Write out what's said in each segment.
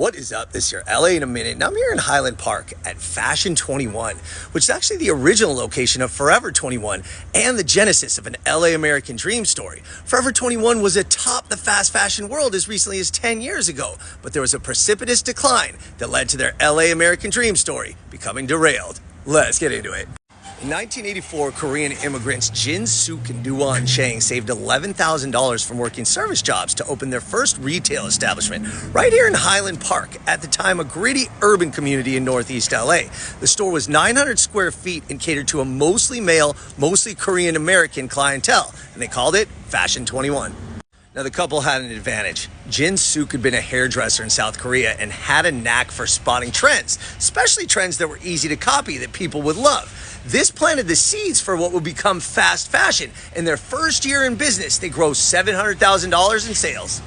What is up? This is your LA in a minute, and I'm here in Highland Park at Fashion 21, which is actually the original location of Forever 21 and the genesis of an LA American Dream story. Forever 21 was atop the fast fashion world as recently as 10 years ago, but there was a precipitous decline that led to their LA American Dream story becoming derailed. Let's get into it. In 1984, Korean immigrants Jin Suk and Duan Chang saved $11,000 from working service jobs to open their first retail establishment right here in Highland Park, at the time a gritty urban community in Northeast LA. The store was 900 square feet and catered to a mostly male, mostly Korean American clientele, and they called it Fashion 21. Now, the couple had an advantage. Jin Suk had been a hairdresser in South Korea and had a knack for spotting trends, especially trends that were easy to copy that people would love. This planted the seeds for what would become fast fashion. In their first year in business, they grossed $700,000 in sales.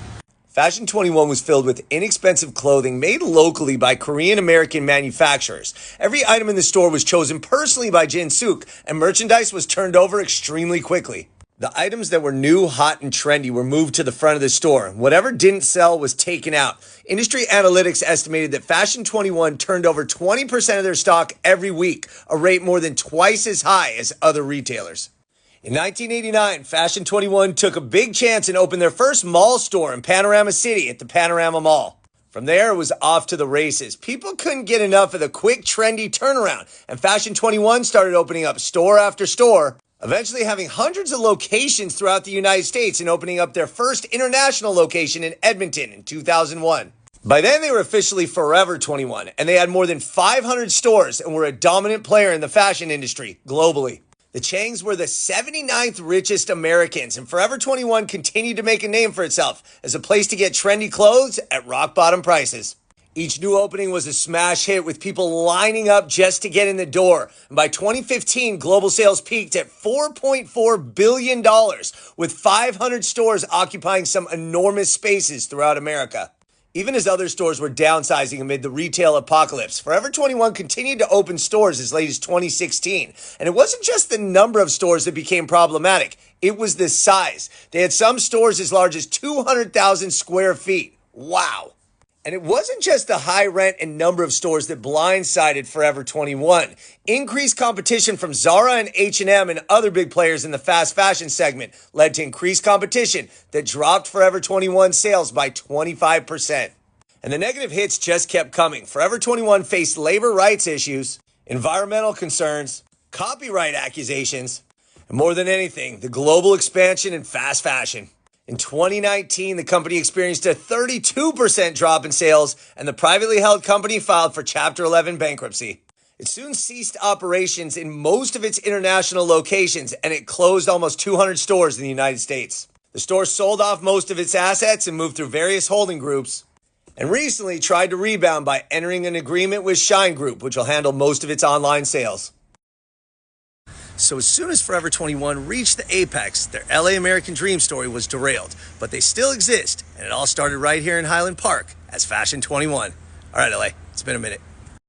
Fashion 21 was filled with inexpensive clothing made locally by Korean American manufacturers. Every item in the store was chosen personally by Jin Suk, and merchandise was turned over extremely quickly. The items that were new, hot, and trendy were moved to the front of the store. Whatever didn't sell was taken out. Industry analytics estimated that Fashion 21 turned over 20% of their stock every week, a rate more than twice as high as other retailers. In 1989, Fashion 21 took a big chance and opened their first mall store in Panorama City at the Panorama Mall. From there, it was off to the races. People couldn't get enough of the quick, trendy turnaround, and Fashion 21 started opening up store after store, eventually having hundreds of locations throughout the United States and opening up their first international location in Edmonton in 2001. By then, they were officially Forever 21, and they had more than 500 stores and were a dominant player in the fashion industry globally. The Changs were the 79th richest Americans, and Forever 21 continued to make a name for itself as a place to get trendy clothes at rock-bottom prices. Each new opening was a smash hit, with people lining up just to get in the door. And by 2015, global sales peaked at $4.4 billion, with 500 stores occupying some enormous spaces throughout America. Even as other stores were downsizing amid the retail apocalypse, Forever 21 continued to open stores as late as 2016. And it wasn't just the number of stores that became problematic, it was the size. They had some stores as large as 200,000 square feet. Wow. And it wasn't just the high rent and number of stores that blindsided Forever 21. Increased competition from Zara and H&M and other big players in the fast fashion segment led to increased competition that dropped Forever 21 sales by 25%. And the negative hits just kept coming. Forever 21 faced labor rights issues, environmental concerns, copyright accusations, and more than anything, the global expansion in fast fashion. In 2019, the company experienced a 32% drop in sales, and the privately held company filed for Chapter 11 bankruptcy. It soon ceased operations in most of its international locations, and it closed almost 200 stores in the United States. The store sold off most of its assets and moved through various holding groups, and recently tried to rebound by entering an agreement with Shine Group, which will handle most of its online sales. So as soon as Forever 21 reached the apex, their LA American Dream story was derailed. But they still exist, and it all started right here in Highland Park as Fashion 21. All right, LA, it's been a minute.